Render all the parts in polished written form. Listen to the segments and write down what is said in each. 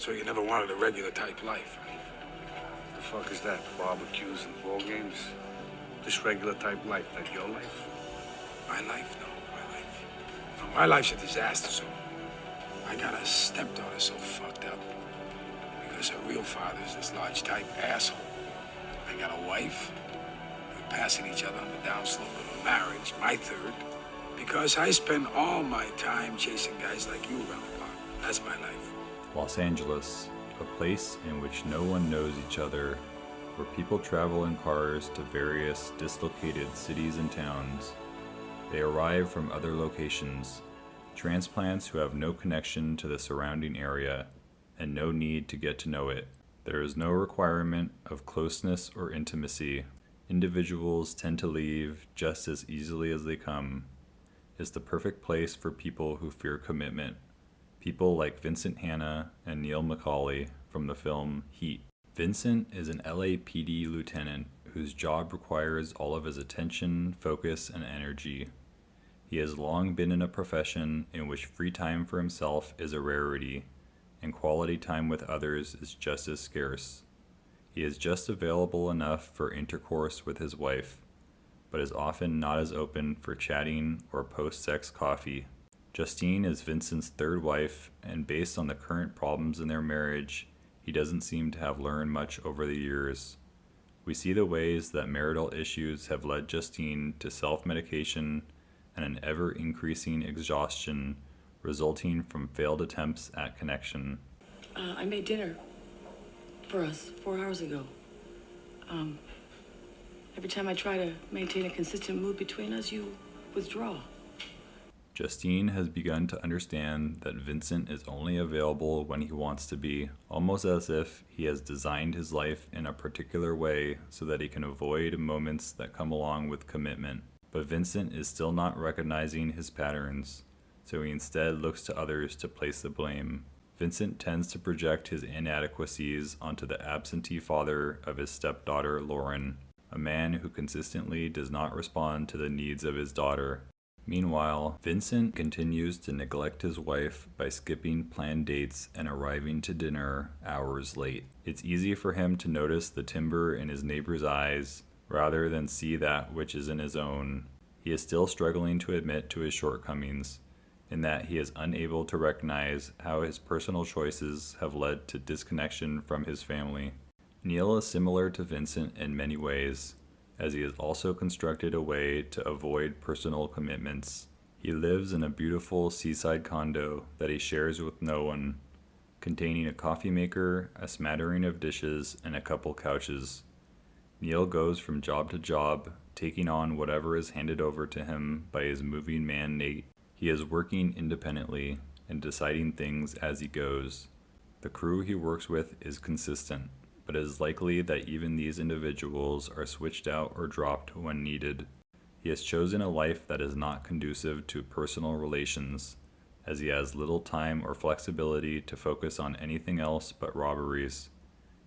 So you never wanted a regular type life, right? The fuck is that? Barbecues and ball games? Just regular type life, like your life? My life? No, my life. No, my life's a disaster zone. I got a stepdaughter so fucked up because her real father's this large type asshole. I got a wife. We're passing each other on the downslope of a marriage, my third, because I spend all my time chasing guys like you around the block. That's my life. Los Angeles, a place in which no one knows each other, where people travel in cars to various dislocated cities and towns. They arrive from other locations, transplants who have no connection to the surrounding area and no need to get to know it. There is no requirement of closeness or intimacy. Individuals tend to leave just as easily as they come. It's the perfect place for people who fear commitment. People like Vincent Hanna and Neil McCauley from the film Heat. Vincent is an LAPD lieutenant whose job requires all of his attention, focus, and energy. He has long been in a profession in which free time for himself is a rarity, and quality time with others is just as scarce. He is just available enough for intercourse with his wife, but is often not as open for chatting or post-sex coffee. Justine is Vincent's third wife, and based on the current problems in their marriage, he doesn't seem to have learned much over the years. We see the ways that marital issues have led Justine to self-medication and an ever-increasing exhaustion resulting from failed attempts at connection. I made dinner for us 4 hours ago. Every time I try to maintain a consistent mood between us, you withdraw. Justine has begun to understand that Vincent is only available when he wants to be, almost as if he has designed his life in a particular way so that he can avoid moments that come along with commitment. But Vincent is still not recognizing his patterns, so he instead looks to others to place the blame. Vincent tends to project his inadequacies onto the absentee father of his stepdaughter, Lauren, a man who consistently does not respond to the needs of his daughter. Meanwhile, Vincent continues to neglect his wife by skipping planned dates and arriving to dinner hours late. It's easy for him to notice the timber in his neighbor's eyes rather than see that which is in his own. He is still struggling to admit to his shortcomings, in that he is unable to recognize how his personal choices have led to disconnection from his family. Neil is similar to Vincent in many ways, as he has also constructed a way to avoid personal commitments. He lives in a beautiful seaside condo that he shares with no one, containing a coffee maker, a smattering of dishes, and a couple couches. Neil goes from job to job, taking on whatever is handed over to him by his moving man Nate. He is working independently and deciding things as he goes. The crew he works with is consistent, but it is likely that even these individuals are switched out or dropped when needed. He has chosen a life that is not conducive to personal relations, as he has little time or flexibility to focus on anything else but robberies.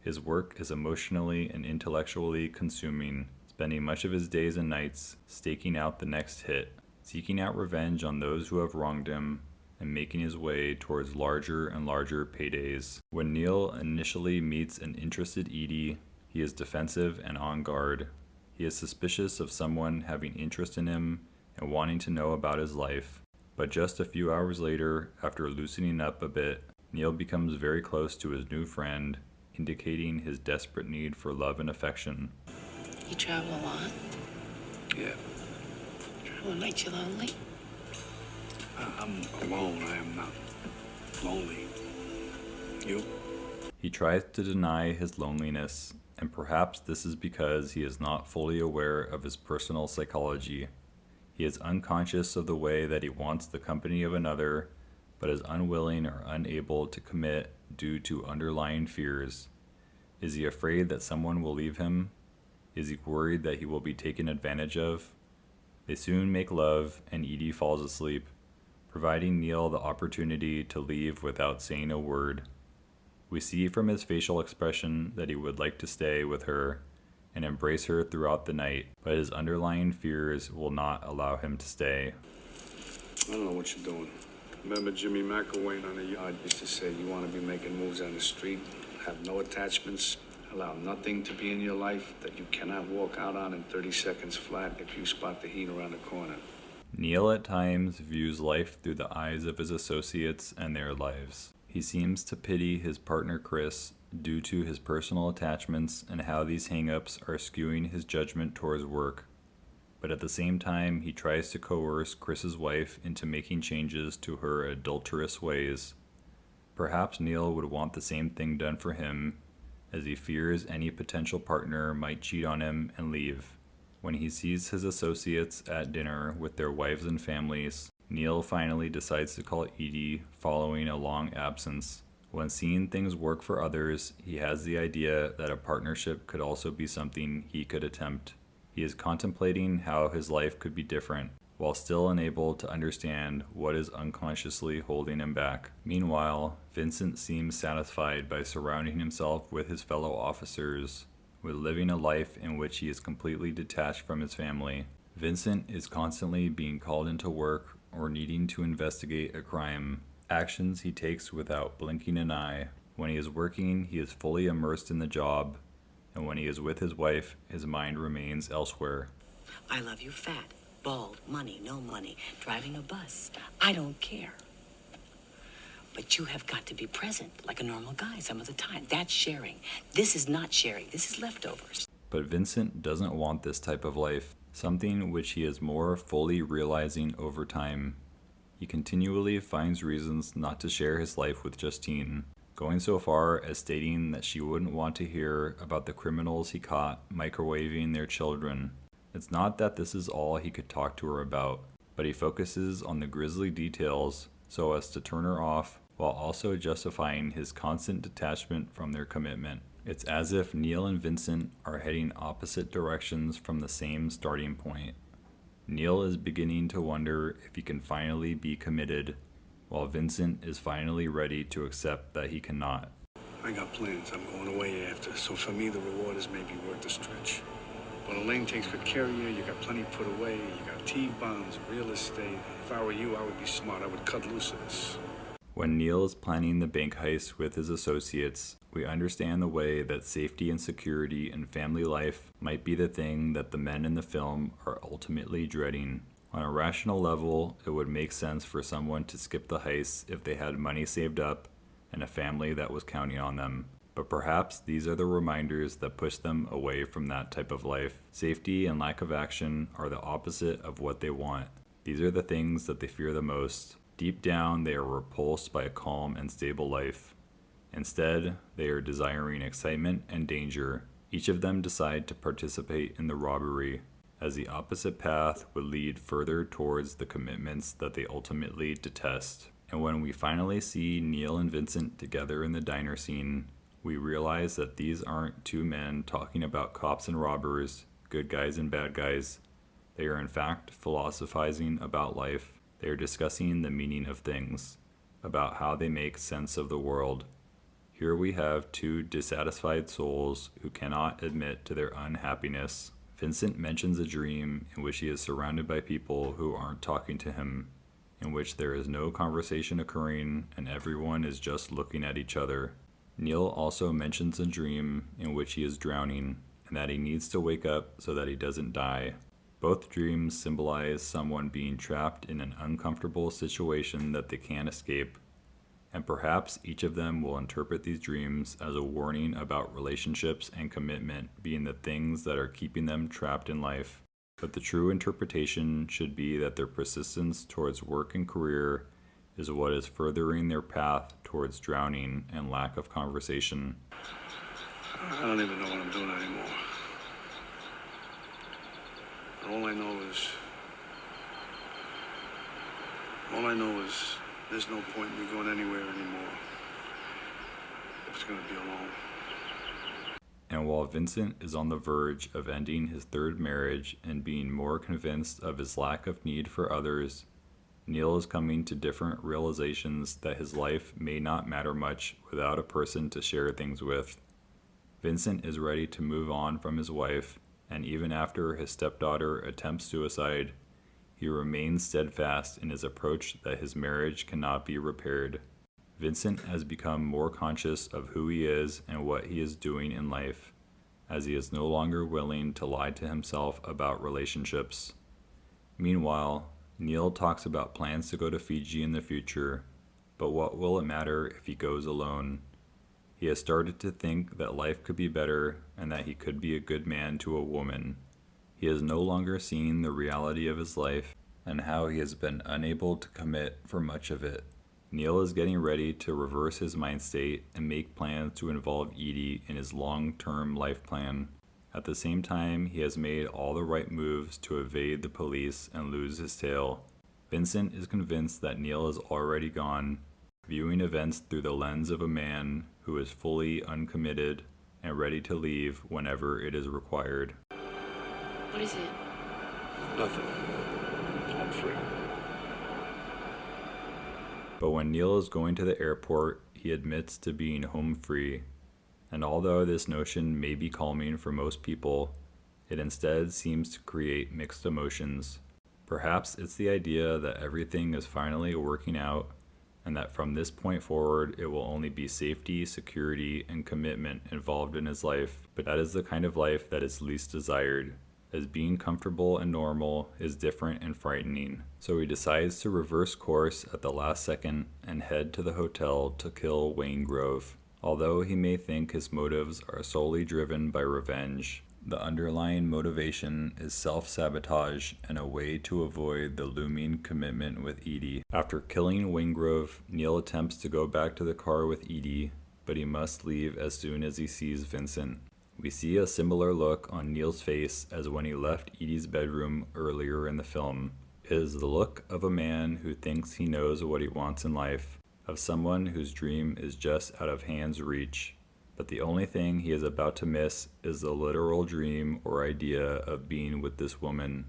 His work is emotionally and intellectually consuming, spending much of his days and nights staking out the next hit, seeking out revenge on those who have wronged him, and making his way towards larger and larger paydays. When Neil initially meets an interested Edie, he is defensive and on guard. He is suspicious of someone having interest in him and wanting to know about his life. But just a few hours later, after loosening up a bit, Neil becomes very close to his new friend, indicating his desperate need for love and affection. You travel a lot? Yeah. Travel makes you lonely? I'm alone. I am not lonely. You? He tries to deny his loneliness, and perhaps this is because he is not fully aware of his personal psychology. He is unconscious of the way that he wants the company of another, but is unwilling or unable to commit due to underlying fears. Is he afraid that someone will leave him? Is he worried that he will be taken advantage of? They soon make love, and Edie falls asleep, providing Neil the opportunity to leave without saying a word. We see from his facial expression that he would like to stay with her and embrace her throughout the night, but his underlying fears will not allow him to stay. I don't know what you're doing. Remember Jimmy McCauley on the yard used to say, you want to be making moves on the street, have no attachments, allow nothing to be in your life that you cannot walk out on in 30 seconds flat if you spot the heat around the corner. Neil at times views life through the eyes of his associates and their lives. He seems to pity his partner Chris due to his personal attachments and how these hang-ups are skewing his judgment towards work. But at the same time, he tries to coerce Chris's wife into making changes to her adulterous ways. Perhaps Neil would want the same thing done for him, as he fears any potential partner might cheat on him and leave. When he sees his associates at dinner with their wives and families, Neil finally decides to call Edie following a long absence. When seeing things work for others, he has the idea that a partnership could also be something he could attempt. He is contemplating how his life could be different, while still unable to understand what is unconsciously holding him back. Meanwhile, Vincent seems satisfied by surrounding himself with his fellow officers, with living a life in which he is completely detached from his family. Vincent is constantly being called into work or needing to investigate a crime, actions he takes without blinking an eye. When he is working, he is fully immersed in the job, and when he is with his wife, his mind remains elsewhere. I love you fat, bald, money, no money, driving a bus. I don't care. But you have got to be present like a normal guy some of the time. That's sharing. This is not sharing. This is leftovers. But Vincent doesn't want this type of life, something which he is more fully realizing over time. He continually finds reasons not to share his life with Justine, going so far as stating that she wouldn't want to hear about the criminals he caught microwaving their children. It's not that this is all he could talk to her about, but he focuses on the grisly details so as to turn her off while also justifying his constant detachment from their commitment. It's as if Neil and Vincent are heading opposite directions from the same starting point. Neil is beginning to wonder if he can finally be committed, while Vincent is finally ready to accept that he cannot. I got plans. I'm going away after, so for me the reward is maybe worth the stretch. But Elaine takes good care of you. You got plenty put away. You got T-bonds, real estate. If I were you, I would be smart. I would cut loose of this. When Neil is planning the bank heist with his associates, we understand the way that safety and security and family life might be the thing that the men in the film are ultimately dreading. On a rational level, it would make sense for someone to skip the heist if they had money saved up and a family that was counting on them. But perhaps these are the reminders that push them away from that type of life. Safety and lack of action are the opposite of what they want. These are the things that they fear the most. Deep down, they are repulsed by a calm and stable life. Instead, they are desiring excitement and danger. Each of them decide to participate in the robbery, as the opposite path would lead further towards the commitments that they ultimately detest. And when we finally see Neil and Vincent together in the diner scene, we realize that these aren't two men talking about cops and robbers, good guys and bad guys. They are in fact philosophizing about life. They are discussing the meaning of things, about how they make sense of the world. Here we have two dissatisfied souls who cannot admit to their unhappiness. Vincent mentions a dream in which he is surrounded by people who aren't talking to him, in which there is no conversation occurring and everyone is just looking at each other. Neil also mentions a dream in which he is drowning and that he needs to wake up so that he doesn't die. Both dreams symbolize someone being trapped in an uncomfortable situation that they can't escape, and perhaps each of them will interpret these dreams as a warning about relationships and commitment being the things that are keeping them trapped in life. But the true interpretation should be that their persistence towards work and career is what is furthering their path towards drowning and lack of conversation. I don't even know what I'm doing anymore. All I know is there's no point in me going anywhere anymore. I'm just gonna be alone. And while Vincent is on the verge of ending his third marriage and being more convinced of his lack of need for others, Neil is coming to different realizations that his life may not matter much without a person to share things with. Vincent is ready to move on from his wife, and even after his stepdaughter attempts suicide, he remains steadfast in his approach that his marriage cannot be repaired. Vincent has become more conscious of who he is and what he is doing in life, as he is no longer willing to lie to himself about relationships. Meanwhile, Neil talks about plans to go to Fiji in the future, but what will it matter if he goes alone? He has started to think that life could be better and that he could be a good man to a woman. He is no longer seeing the reality of his life and how he has been unable to commit for much of it. Neil is getting ready to reverse his mind state and make plans to involve Edie in his long-term life plan. At the same time, he has made all the right moves to evade the police and lose his tail. Vincent is convinced that Neil is already gone, viewing events through the lens of a man who is fully uncommitted and ready to leave whenever it is required. What is it? Nothing. I'm free. But when Neil is going to the airport, he admits to being home free. And although this notion may be calming for most people, it instead seems to create mixed emotions. Perhaps it's the idea that everything is finally working out, and that from this point forward it will only be safety, security, and commitment involved in his life. But that is the kind of life that is least desired, as being comfortable and normal is different and frightening. So he decides to reverse course at the last second and head to the hotel to kill Wayne Grove. Although he may think his motives are solely driven by revenge, the underlying motivation is self-sabotage and a way to avoid the looming commitment with Edie. After killing Wayne Grove, Neil attempts to go back to the car with Edie, but he must leave as soon as he sees Vincent. We see a similar look on Neil's face as when he left Edie's bedroom earlier in the film. It is the look of a man who thinks he knows what he wants in life, of someone whose dream is just out of hand's reach. But the only thing he is about to miss is the literal dream or idea of being with this woman.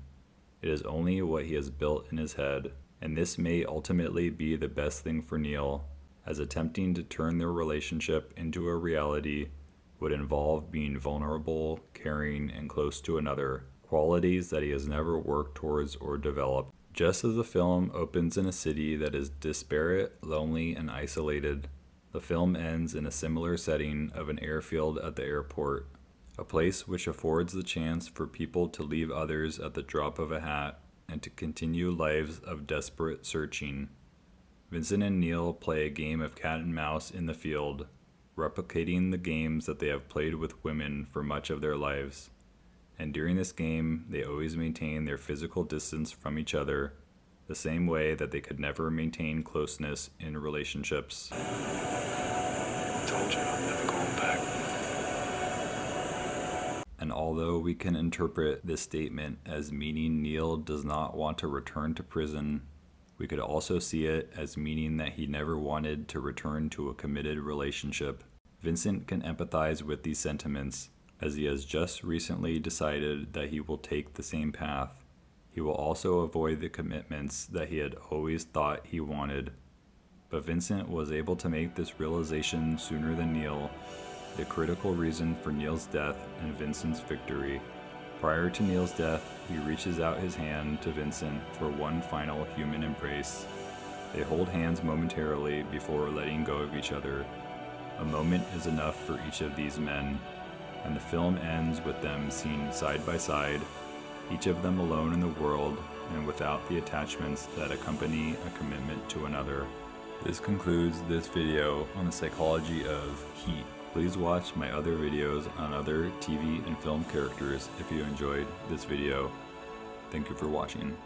It is only what he has built in his head, and this may ultimately be the best thing for Neil, as attempting to turn their relationship into a reality would involve being vulnerable, caring, and close to another, qualities that he has never worked towards or developed. Just as the film opens in a city that is disparate, lonely, and isolated, the film ends in a similar setting of an airfield at the airport, a place which affords the chance for people to leave others at the drop of a hat and to continue lives of desperate searching. Vincent and Neil play a game of cat and mouse in the field, replicating the games that they have played with women for much of their lives. And during this game, they always maintain their physical distance from each other, the same way that they could never maintain closeness in relationships. I told you I'm never going back. And although we can interpret this statement as meaning Neil does not want to return to prison, we could also see it as meaning that he never wanted to return to a committed relationship. Vincent can empathize with these sentiments, as he has just recently decided that he will take the same path. He will also avoid the commitments that he had always thought he wanted. But Vincent was able to make this realization sooner than Neil, the critical reason for Neil's death and Vincent's victory. Prior to Neil's death, he reaches out his hand to Vincent for one final human embrace. They hold hands momentarily before letting go of each other. A moment is enough for each of these men, and the film ends with them seen side by side, each of them alone in the world and without the attachments that accompany a commitment to another. This concludes this video on the psychology of heat. Please watch my other videos on other TV and film characters if you enjoyed this video. Thank you for watching.